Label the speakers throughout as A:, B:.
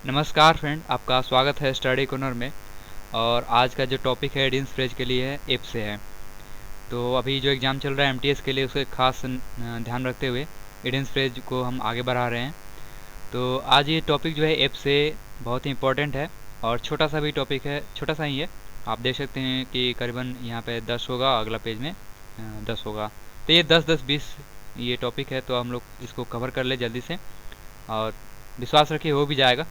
A: नमस्कार फ्रेंड, आपका स्वागत है स्टडी कॉर्नर में। और आज का जो टॉपिक है इडियम फ्रेज के लिए है, एप से है। तो अभी जो एग्ज़ाम चल रहा है एमटीएस के लिए, उसके खास ध्यान रखते हुए इडियम फ्रेज को हम आगे बढ़ा रहे हैं। तो आज ये टॉपिक जो है एप से बहुत ही इंपॉर्टेंट है और छोटा सा भी टॉपिक है, छोटा सा ही है। आप देख सकते हैं कि करीबन यहाँ पे 10 होगा, अगला पेज में 10 होगा। तो ये 10-10-20 ये टॉपिक है, तो हम लोग इसको कवर कर ले जल्दी से और विश्वास रखिए हो भी जाएगा।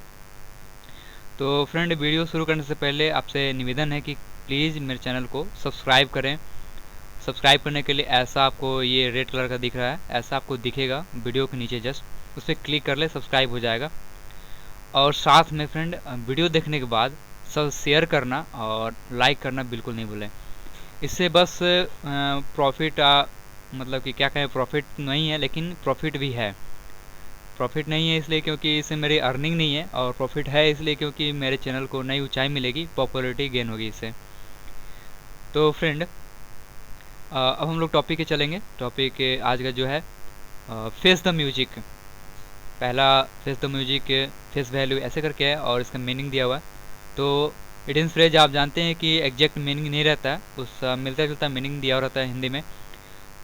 A: तो फ्रेंड, वीडियो शुरू करने से पहले आपसे निवेदन है कि प्लीज़ मेरे चैनल को सब्सक्राइब करें। सब्सक्राइब करने के लिए ऐसा आपको ये रेड कलर का दिख रहा है, ऐसा आपको दिखेगा वीडियो के नीचे, जस्ट उस पर क्लिक कर ले, सब्सक्राइब हो जाएगा। और साथ में फ्रेंड, वीडियो देखने के बाद सब शेयर करना और लाइक करना बिल्कुल नहीं भूलें। इससे बस प्रॉफिट मतलब कि क्या कहें, प्रॉफिट नहीं है लेकिन प्रॉफिट भी है। प्रॉफिट नहीं है इसलिए क्योंकि इससे मेरी अर्निंग नहीं है, और प्रॉफिट है इसलिए क्योंकि मेरे चैनल को नई ऊंचाई मिलेगी, पॉपुलैरिटी गेन होगी इससे। तो फ्रेंड, अब हम लोग टॉपिक के चलेंगे। टॉपिक आज का जो है फेस द म्यूजिक। पहला face the music, face value ऐसे करके है और इसका मीनिंग दिया हुआ है। तो इडियम फ्रेज आप जानते हैं कि एग्जैक्ट मीनिंग नहीं रहता है, उसका मिलता जुलता मीनिंग दिया रहता है हिंदी में।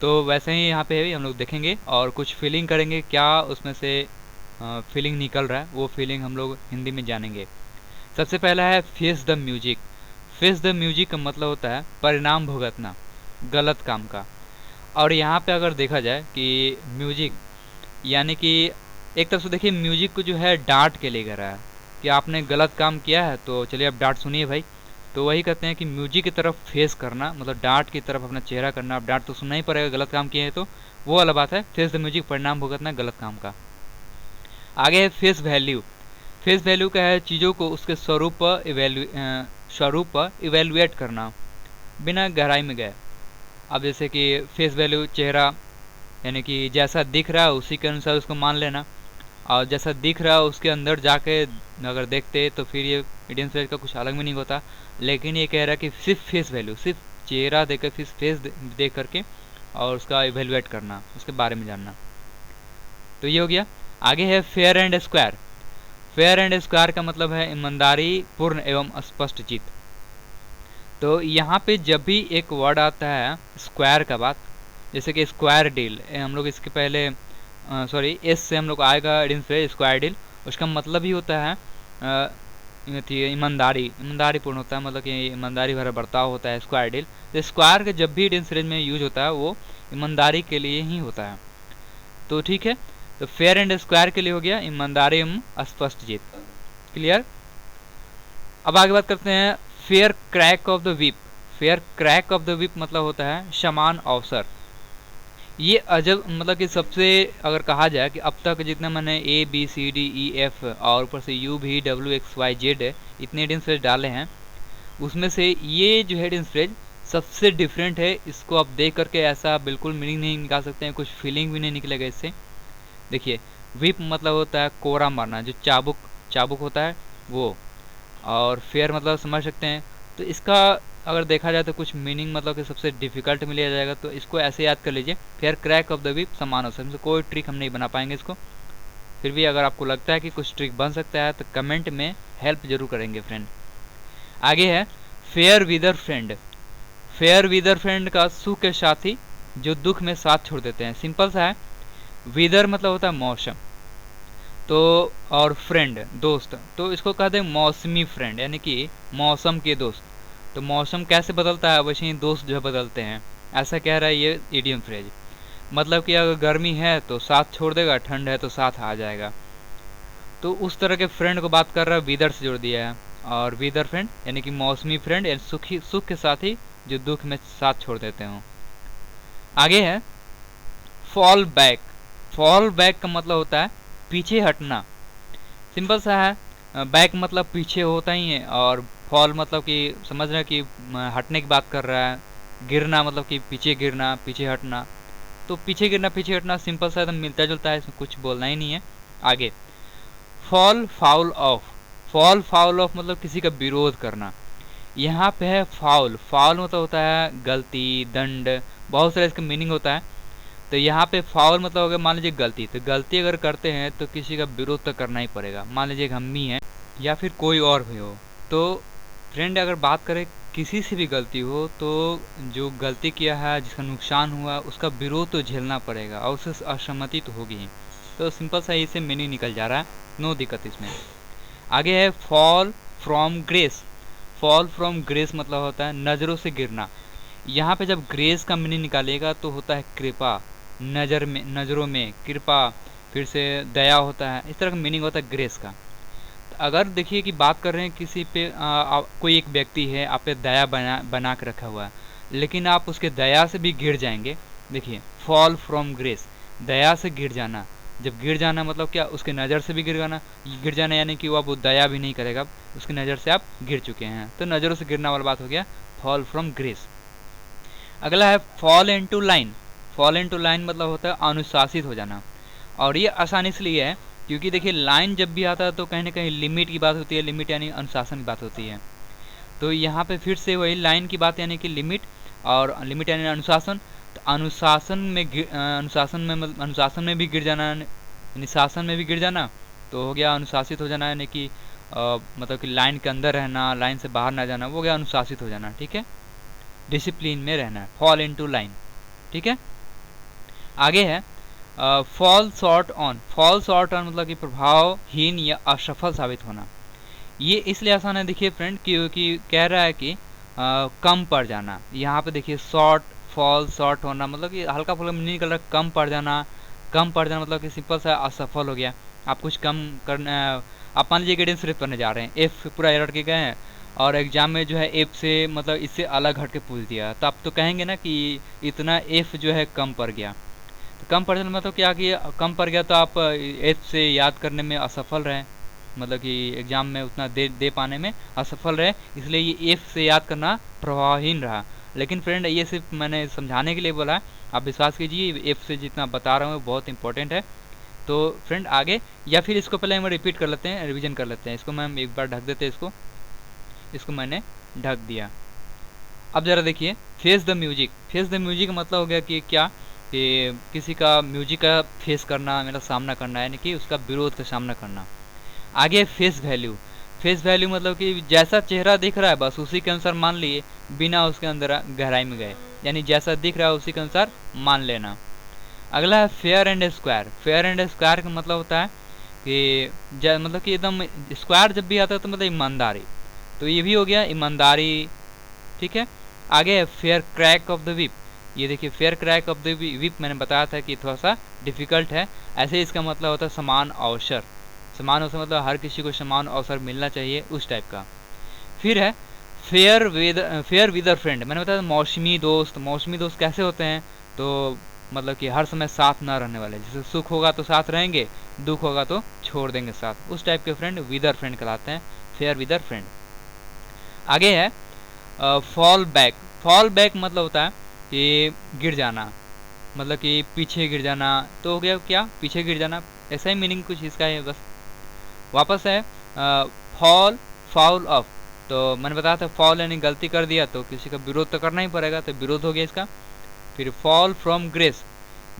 A: तो वैसे ही यहाँ पे भी हम लोग देखेंगे और कुछ फीलिंग करेंगे, क्या उसमें से फीलिंग निकल रहा है, वो फीलिंग हम लोग हिंदी में जानेंगे। सबसे पहला है face the music. Face the music का मतलब होता है परिणाम भुगतना गलत काम का। और यहाँ पे अगर देखा जाए कि म्यूजिक यानी कि एक तरफ से देखिए, म्यूजिक को जो है डांट के ले रहा है कि आपने गलत काम किया है, तो चलिए अब डांट सुनिए भाई। तो वही कहते हैं कि म्यूजिक की तरफ फेस करना, मतलब डांट की तरफ अपना चेहरा करना। अब डांट तो सुनना ही पड़ेगा, गलत काम किए हैं तो वो अलग बात है। फेस द म्यूजिक, परिणाम भुगतना गलत काम का। आगे है फेस वैल्यू। फेस वैल्यू का है चीज़ों को उसके स्वरूप पर इवेल्युएट करना, बिना गहराई में गए। अब जैसे कि फेस वैल्यू चेहरा, यानी कि जैसा दिख रहा है उसी के अनुसार उसको मान लेना, और जैसा दिख रहा है उसके अंदर जाके अगर देखते तो फिर ये इडियम फ्रेज का कुछ अलग मीनिंग होता। लेकिन ये कह रहा है कि सिर्फ फेस वैल्यू, सिर्फ चेहरा देखकर, फिर फेस देख करके और उसका इवेल्युएट करना, उसके बारे में जानना। तो ये हो गया। आगे है fair and square. Fair and square का मतलब है ईमानदारी पूर्ण एवं स्पष्ट जीत। तो यहाँ पे जब भी एक वर्ड आता है स्क्वायर का बात, जैसे कि स्क्वायर डील, हम लोग इसके पहले सॉरी एस से हम लोग आएगा इडियम फ्रेज स्क्वायर डील। उसका मतलब ही होता है ईमानदारी, ईमानदारी पूर्ण होता है, मतलब कि ईमानदारी भरा बर्ताव होता है स्क्वायर डील। तो स्क्वायर का जब भी इडियम फ्रेज में यूज होता है वो ईमानदारी के लिए ही होता है। तो ठीक है, तो फेयर एंड स्क्वायर के लिए हो गया ईमानदारी एवं स्पष्ट जीत। क्लियर। अब आगे बात करते हैं fair crack of the whip. Fair crack of the whip मतलब होता है समान अवसर। ये अजब, मतलब कि सबसे अगर कहा जाए कि अब तक जितने मैंने ABCDEF और ऊपर से UVWXYZ इतने इडियम फ्रेज डाले हैं, उसमें से ये जो है इडियम फ्रेज सबसे डिफरेंट है। इसको आप देख करके ऐसा बिल्कुल मीनिंग नहीं निकाल सकते हैं, कुछ फीलिंग भी नहीं निकलेगा इससे। देखिए, विप मतलब होता है कोरा मारना, जो चाबुक होता है वो। और फेयर मतलब समझ सकते हैं। तो इसका अगर देखा जाए तो कुछ मीनिंग मतलब कि सबसे डिफिकल्ट में लिया जाएगा, तो इसको ऐसे याद कर लीजिए, fair crack of the whip समान अवसर। से कोई ट्रिक हम नहीं बना पाएंगे इसको। फिर भी अगर आपको लगता है कि कुछ ट्रिक बन सकता है तो कमेंट में हेल्प जरूर करेंगे फ्रेंड। आगे है फेयर विदर फ्रेंड। फेयर विदर फ्रेंड का सुख के साथी जो दुख में साथ छोड़ देते हैं। सिंपल सा है। विदर मतलब होता है मौसम, तो और फ्रेंड दोस्त, तो इसको कहते हैं मौसमी फ्रेंड, यानी कि मौसम के दोस्त। तो मौसम कैसे बदलता है वैसे ही दोस्त जो बदलते हैं, ऐसा कह रहा है ये इडियम फ्रेज। मतलब कि अगर गर्मी है तो साथ छोड़ देगा, ठंड है तो साथ आ जाएगा। तो उस तरह के फ्रेंड को बात कर रहा है, विदर से जोड़ दिया है। और विदर फ्रेंड यानी कि मौसमी फ्रेंड, यानी सुख के साथी जो दुख में साथ छोड़ देते हों। आगे है फॉल बैक। फॉल बैक का मतलब होता है पीछे हटना। सिंपल सा है, बैक मतलब पीछे होता ही है, और फॉल मतलब कि समझ रहे हैं कि हटने की बात कर रहा है। गिरना मतलब कि पीछे गिरना, पीछे हटना। तो पीछे गिरना, पीछे हटना सिंपल सा एकदम मिलता जुलता है, इसमें कुछ बोलना ही नहीं है। आगे fall foul of. Fall foul of मतलब किसी का विरोध करना। यहाँ पे है फाउल। फाउल मतलब होता है गलती, दंड, बहुत सारा इसका मीनिंग होता है। तो यहाँ पे फाउल मतलब हो गया, मान लीजिए गलती। तो गलती अगर करते हैं तो किसी का विरोध तो करना ही पड़ेगा। मान लीजिए हम ही हैं, या फिर कोई और भी हो। तो फ्रेंड अगर बात करें किसी से भी गलती हो तो जो गलती किया है, जिसका नुकसान हुआ, उसका विरोध तो झेलना पड़ेगा और उससे असहमति तो होगी ही। तो सिंपल सा इससे मीनिंग निकल जा रहा है, नो दिक्कत इसमें। आगे है fall from grace. Fall from grace मतलब होता है नज़रों से गिरना। यहाँ पे जब ग्रेस का मीनिंग निकालेगा तो होता है कृपा, नज़र में, नज़रों में कृपा, फिर से दया होता है, इस तरह का मीनिंग होता है ग्रेस का। अगर देखिए कि बात कर रहे हैं किसी पे कोई एक व्यक्ति है, आप पे दया बना के रखा हुआ है, लेकिन आप उसके दया से भी गिर जाएंगे। देखिए फॉल फ्रॉम ग्रेस, दया से गिर जाना। जब गिर जाना मतलब क्या, उसके नज़र से भी गिर जाना यानी कि वो अब दया भी नहीं करेगा, उसकी नज़र से आप गिर चुके हैं, तो नज़रों से गिरना वाला बात हो गया फॉल फ्रॉम ग्रेस। अगला है fall into line. Fall into line मतलब होता है अनुशासित हो जाना। और ये आसानी इसलिए है क्योंकि देखिए लाइन जब भी आता है तो कहीं ना कहीं लिमिट की बात होती है, लिमिट यानी अनुशासन की बात होती है। तो यहाँ पे फिर से वही लाइन की बात यानी कि लिमिट, और लिमिट यानी अनुशासन। तो अनुशासन में भी गिर जाना, यानी शासन में भी गिर जाना, तो हो गया अनुशासित हो जाना, यानी कि मतलब कि लाइन के अंदर रहना, लाइन से बाहर ना जाना, वो हो गया अनुशासित हो जाना। ठीक है, डिसिप्लिन में रहना, फॉल इनटू लाइन। ठीक है, आगे है fall short on. Fall short on मतलब कि प्रभावहीन या असफल साबित होना। ये इसलिए आसान है देखिए फ्रेंड, क्योंकि कह रहा है कि कम पड़ जाना। यहाँ पे देखिए शॉर्ट, फॉल शॉर्ट होना मतलब कि हल्का फुल्का नहीं निकल रहा, कम पड़ जाना। कम पड़ जाना मतलब कि सिंपल सा असफल हो गया, आप कुछ कम करना। आप मान लीजिए गाइडेंस सिर्फ करने जा रहे हैं, एफ पूरा एरर के गए हैं और एग्जाम में जो है एफ से मतलब इससे अलग हट के पूछ दिया, तो आप तो कहेंगे ना कि इतना एफ जो है कम पड़ गया। तो कम पड़ जाना मतलब क्या कि कम पड़ गया, तो आप एफ से याद करने में असफल रहे, मतलब कि एग्जाम में उतना दे पाने में असफल रहे, इसलिए ये एफ से याद करना प्रभावहीन रहा। लेकिन फ्रेंड ये सिर्फ मैंने समझाने के लिए बोला, आप विश्वास कीजिए एफ से जितना बता रहा हूँ बहुत इंपॉर्टेंट है। तो फ्रेंड आगे, या फिर इसको पहले हम रिपीट कर लेते हैं, रिवीजन कर लेते हैं इसको। मैम एक बार ढक देते हैं इसको मैंने ढक दिया। अब ज़रा देखिए face the music. Face the music का मतलब हो गया कि क्या, कि किसी का म्यूजिक का फेस करना, मतलब सामना करना, यानी कि उसका विरोध का सामना करना। आगे फेस वैल्यू। फेस वैल्यू मतलब कि जैसा चेहरा दिख रहा है बस उसी के अनुसार मान लिए, बिना उसके अंदर गहराई में गए, यानी जैसा दिख रहा है उसी के अनुसार मान लेना। अगला है fair and square. Fair and square का मतलब होता है कि मतलब कि एकदम स्क्वायर जब भी आता है तो मतलब ईमानदारी, तो ये भी हो गया ईमानदारी। ठीक है, आगे है fair crack of the whip. ये देखिए fair crack of the whip मैंने बताया था कि थोड़ा सा डिफिकल्ट है, ऐसे इसका मतलब होता है समान अवसर। समान अवसर मतलब हर किसी को समान अवसर मिलना चाहिए, उस टाइप का। फिर है फेयर विदर फ्रेंड। मैंने बताया मौसमी दोस्त। मौसमी दोस्त कैसे होते हैं, तो मतलब कि हर समय साथ ना रहने वाले, जैसे सुख होगा तो साथ रहेंगे, दुख होगा तो छोड़ देंगे साथ, उस टाइप के फ्रेंड विदर फ्रेंड कहलाते हैं, फेयर विदर फ्रेंड। आगे है फॉल बैक। फॉल बैक मतलब होता है कि गिर जाना, मतलब कि पीछे गिर जाना, तो हो गया क्या, पीछे गिर जाना, ऐसा ही मीनिंग कुछ इसका है बस। वापस है फॉल फाउल ऑफ। तो मैंने बताया था फॉल यानी गलती कर दिया तो किसी का विरोध तो करना ही पड़ेगा, तो विरोध हो गया इसका। फिर फॉल फ्रॉम ग्रेस।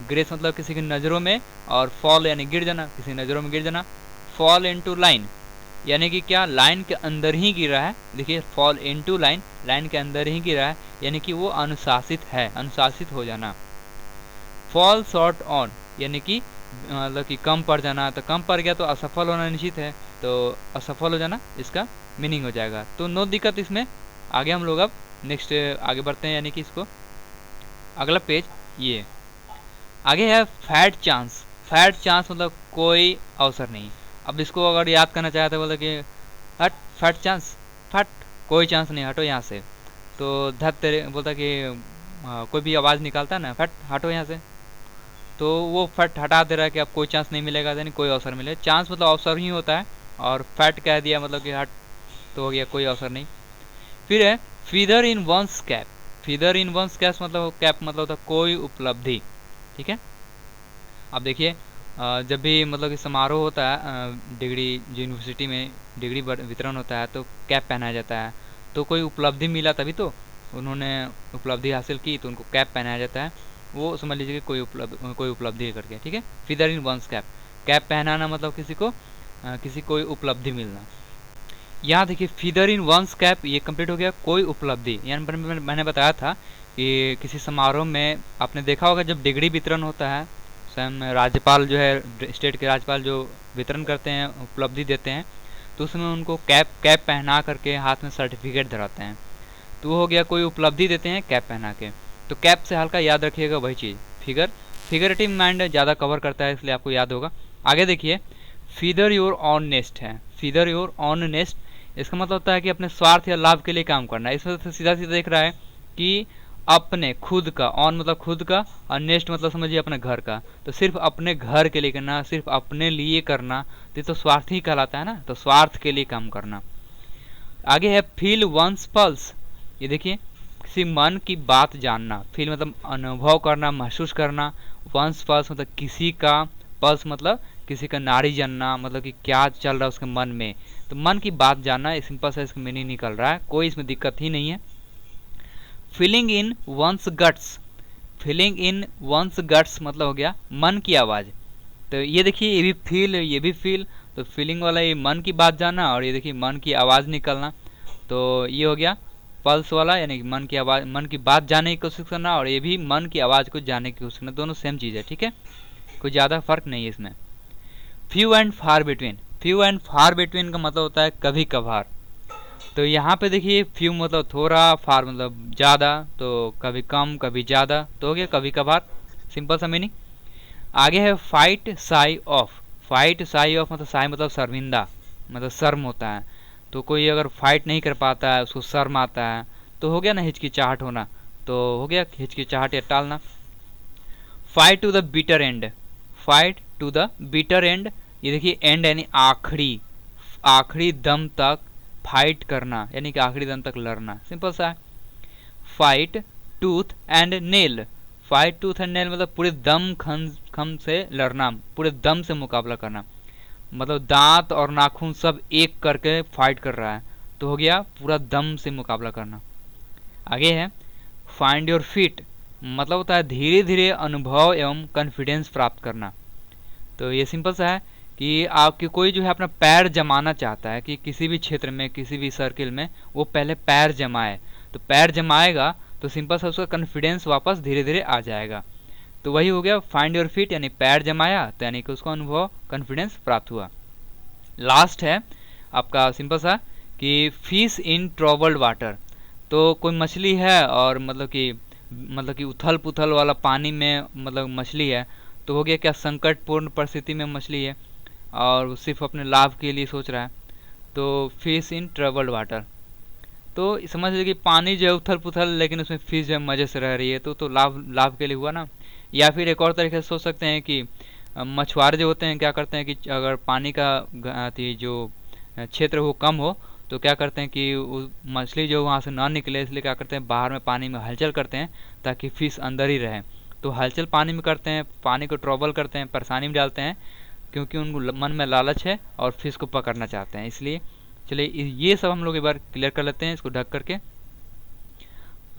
A: ग्रेस मतलब किसी की नज़रों में, और फॉल यानी गिर जाना, किसी नज़रों में गिर जाना। फॉल इनटू लाइन यानी कि क्या, लाइन के अंदर ही गिरा है। देखिए फॉल इनटू लाइन, लाइन के अंदर ही गिरा है, यानी कि वो अनुशासित है, अनुशासित हो जाना। फॉल शॉर्ट ऑन यानी कि मतलब कि कम पड़ जाना, तो कम पड़ गया तो असफल होना निश्चित है, तो असफल हो जाना इसका मीनिंग हो जाएगा। तो नो दिक्कत इसमें। आगे हम लोग अब नेक्स्ट आगे बढ़ते हैं, यानी कि इसको अगला पेज ये आगे है फैट चांस। फैट चांस मतलब कोई अवसर नहीं। अब इसको अगर याद करना चाहे तो बोलते कि हट फैट चांस, फट कोई चांस नहीं, हटो यहाँ से। तो धत तेरे बोलता कि कोई भी आवाज़ निकालता है ना, फट हटो यहाँ से, तो वो फट हटा दे रहा है कि अब कोई चांस नहीं मिलेगा, यानी कोई अवसर मिले। चांस मतलब अवसर ही होता है, और फैट कह दिया मतलब कि हट, तो हो गया कोई अवसर नहीं। फिर है फीदर इन वंस कैप। फीदर इन वंस कैप मतलब कैप मतलब होता है कोई उपलब्धि। ठीक है, अब देखिए जब भी मतलब कि समारोह होता है, डिग्री जो यूनिवर्सिटी में डिग्री वितरण होता है तो कैप पहनाया जाता है, तो कोई उपलब्धि मिला तभी तो उन्होंने उपलब्धि हासिल की, तो उनको कैप पहनाया जाता है, वो समझ लीजिए कि कोई उपलब्धि करके। ठीक है, फीदर इन वंस कैप, कैप पहनाना मतलब किसी को कोई उपलब्धि मिलना। यहाँ देखिए फीदर इन वंस कैप ये कंप्लीट हो गया। कोई उपलब्धि, यानी मैंने बताया था कि किसी समारोह में आपने देखा होगा जब डिग्री वितरण होता है, स्वयं राज्यपाल जो है, स्टेट के राज्यपाल जो वितरण करते हैं, उपलब्धि देते हैं, तो उसमें उनको कैप कैप पहना करके हाथ में सर्टिफिकेट धराते हैं। तो वो हो गया कोई उपलब्धि देते हैं कैप पहना के। तो कैप से हल्का याद रखिएगा वही चीज़। फिगरेटिव माइंड ज़्यादा कवर करता है, इसलिए आपको याद होगा। आगे देखिए फीदर योर ऑन नेस्ट है। फीदर योर ऑन नेस्ट, इसका मतलब होता है कि अपने स्वार्थ या लाभ के लिए काम करना। इसमें से सीधा सीधा देख रहा है कि अपने खुद का, ऑन मतलब खुद का, और नेस्ट मतलब समझिए अपने घर का। तो सिर्फ अपने घर के लिए करना, सिर्फ अपने लिए करना, तो ये तो स्वार्थ ही कहलाता है ना। तो स्वार्थ के लिए काम करना। आगे है फील वंस पल्स। ये देखिए किसी मन की बात जानना। फील मतलब अनुभव करना, महसूस करना। वंस पल्स मतलब किसी का, पल्स मतलब किसी का नाड़ी जानना, मतलब कि क्या चल रहा है उसके मन में। तो मन की बात जानना, सिंपल सा इसका मीनिंग निकल रहा है, कोई इसमें दिक्कत ही नहीं है। Feeling in one's guts. Feeling in one's guts मतलब हो गया मन की आवाज़। तो ये देखिए ये भी फील, ये भी फील। तो फीलिंग वाला ये मन की बात जानना, और ये देखिए मन की आवाज़ निकलना। तो ये हो गया पल्स वाला, यानी कि मन की आवाज़, मन की बात जानने की कोशिश करना, और ये भी मन की आवाज़ को जानने की कोशिश करना। दोनों सेम चीज़ है, ठीक है, कोई ज़्यादा फर्क नहीं है इसमें। Few and far between. Few and far between का मतलब होता है कभी कभार। तो यहाँ पे देखिए फ्यू मतलब थोड़ा, फार मतलब ज़्यादा, तो कभी कम कभी ज़्यादा, तो हो गया कभी कभार, सिंपल सा मीनिंग। आगे है fight sigh of. Fight sigh of मतलब साई मतलब शर्मिंदा, मतलब शर्म होता है। तो कोई अगर फाइट नहीं कर पाता है, उसको शर्म आता है, तो हो गया ना हिचकिचाहट होना। तो हो गया हिचकिचाहट या टालना। Fight to the bitter end. Fight to the bitter end, ये देखिए एंड यानी आखिरी, आखिरी दम तक फाइट करना, यानी कि आखिरी दम तक लड़ना, सिंपल सा है। Fight tooth and nail. Fight tooth and nail मतलब पूरे दम खम से लड़ना, पूरे दम से मुकाबला करना, मतलब दांत और नाखून सब एक करके फाइट कर रहा है। तो हो गया पूरा दम से मुकाबला करना। आगे है फाइंड योर फीट, मतलब होता है धीरे धीरे अनुभव एवं कॉन्फिडेंस प्राप्त करना। तो ये सिंपल सा है कि आपके कोई जो है अपना पैर जमाना चाहता है, कि किसी भी क्षेत्र में, किसी भी सर्किल में वो पहले पैर जमाए। तो पैर जमाएगा तो सिंपल सा उसका कॉन्फिडेंस वापस धीरे धीरे आ जाएगा। तो वही हो गया फाइंड योर फीट, यानी पैर जमाया, तो यानी कि उसको अनुभव, कॉन्फिडेंस प्राप्त हुआ। लास्ट है आपका सिंपल सा कि फिश इन ट्रबल्ड वाटर। तो कोई मछली है और मतलब कि उथल पुथल वाला पानी में मतलब मछली है। तो हो गया क्या संकटपूर्ण परिस्थिति में मछली है और वो सिर्फ अपने लाभ के लिए सोच रहा है। तो फिश इन ट्रबल्ड वाटर, तो समझ लीजिए कि पानी जो है उथल पुथल, लेकिन उसमें फिश जो है मज़े से रह रही है। तो लाभ लाभ के लिए हुआ ना। या फिर एक और तरीके से सोच सकते हैं कि मछुआरे जो होते हैं क्या करते हैं कि अगर पानी का जो क्षेत्र वो कम हो, तो क्या करते हैं कि वो मछली जो वहाँ से ना निकले, इसलिए क्या करते हैं बाहर में पानी में हलचल करते हैं ताकि फिश अंदर ही रहे। तो हलचल पानी में करते हैं, पानी को ट्रबल करते हैं, परेशानी में डालते हैं, क्योंकि उनको मन में लालच है और फिश को पकड़ना चाहते हैं। इसलिए चलिए ये सब हम लोग एक बार क्लियर कर लेते हैं इसको ढक करके,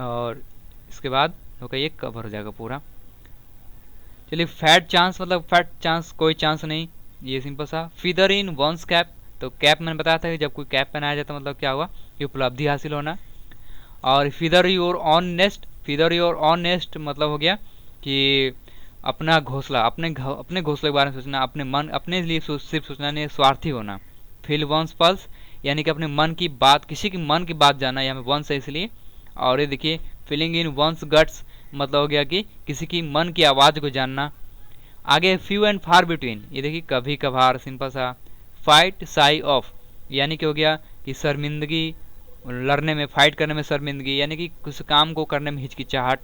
A: और इसके बाद ओके ये कवर हो जाएगा पूरा। चलिए फैट चांस, मतलब फैट चांस कोई चांस नहीं, ये सिंपल सा। फीदर इन वंस कैप, तो कैप मैंने बताया था कि जब कोई कैप पहनाया जाता है मतलब क्या हुआ कि उपलब्धि हासिल होना। और feather your on nest, feather your on nest मतलब हो गया कि अपना घोंसला, अपने घोंसले के बारे में सोचना, अपने मन, अपने लिए सिर्फ सोचना नहीं, स्वार्थी होना। फील वंस पल्स यानी कि अपने मन की बात, किसी की मन की बात जानना, यहाँ पे वंस है इसलिए। और ये देखिए फीलिंग इन वंस गट्स मतलब हो गया कि किसी की मन की आवाज़ को जानना। आगे फ्यू एंड फार बिटवीन, ये देखिए कभी कभार, सिंपल सा। फाइट साई ऑफ यानी कि हो गया कि शर्मिंदगी, लड़ने में, फाइट करने में शर्मिंदगी, यानी कि कुछ काम को करने में हिचकिचाहट।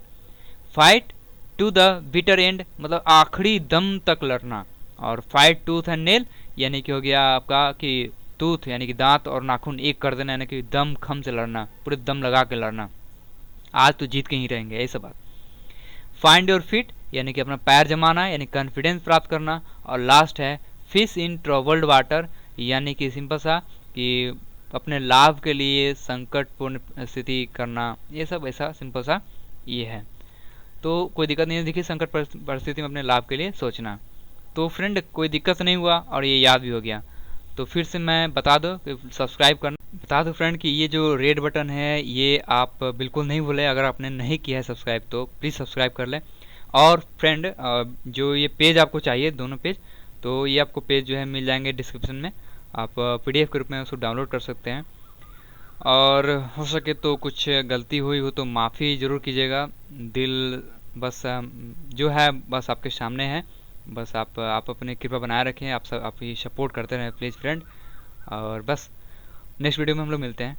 A: Fight to the bitter end मतलब आखिरी दम तक लड़ना। और फाइट टूथ एंड नेल यानी कि हो गया आपका कि टूथ यानी कि दांत और नाखून एक कर देना, यानी कि दम खम से लड़ना, पूरे दम लगा के लड़ना, आज तो जीत के ही रहेंगे, ऐसा बात। फाइंड योर फिट यानी कि अपना पैर जमाना, यानी कॉन्फिडेंस प्राप्त करना। और लास्ट है फिश इन ट्रबल्ड वाटर, यानी कि सिंपल सा कि अपने लाभ के लिए संकटपूर्ण स्थिति करना, ये सब ऐसा सिंपल सा ये है। तो कोई दिक्कत नहीं है, देखिए संकट परिस्थिति में अपने लाभ के लिए सोचना। तो फ्रेंड कोई दिक्कत नहीं हुआ और ये याद भी हो गया। तो फिर से मैं बता दो कि सब्सक्राइब करना। बता दो फ्रेंड कि ये जो रेड बटन है ये आप बिल्कुल नहीं भूलें। अगर आपने नहीं किया है सब्सक्राइब तो प्लीज़ सब्सक्राइब कर लें। और फ्रेंड जो ये पेज आपको चाहिए, दोनों पेज, तो ये आपको पेज जो है मिल जाएंगे डिस्क्रिप्शन में। आप पीडीएफ के रूप में उसको डाउनलोड कर सकते हैं। और हो सके तो कुछ गलती हुई हो तो माफ़ी ज़रूर कीजिएगा। दिल बस जो है बस आपके सामने है। बस आप अपनी कृपा बनाए रखें। आप सब आप ही सपोर्ट करते रहें प्लीज़ फ्रेंड। और बस नेक्स्ट वीडियो में हम लोग मिलते हैं।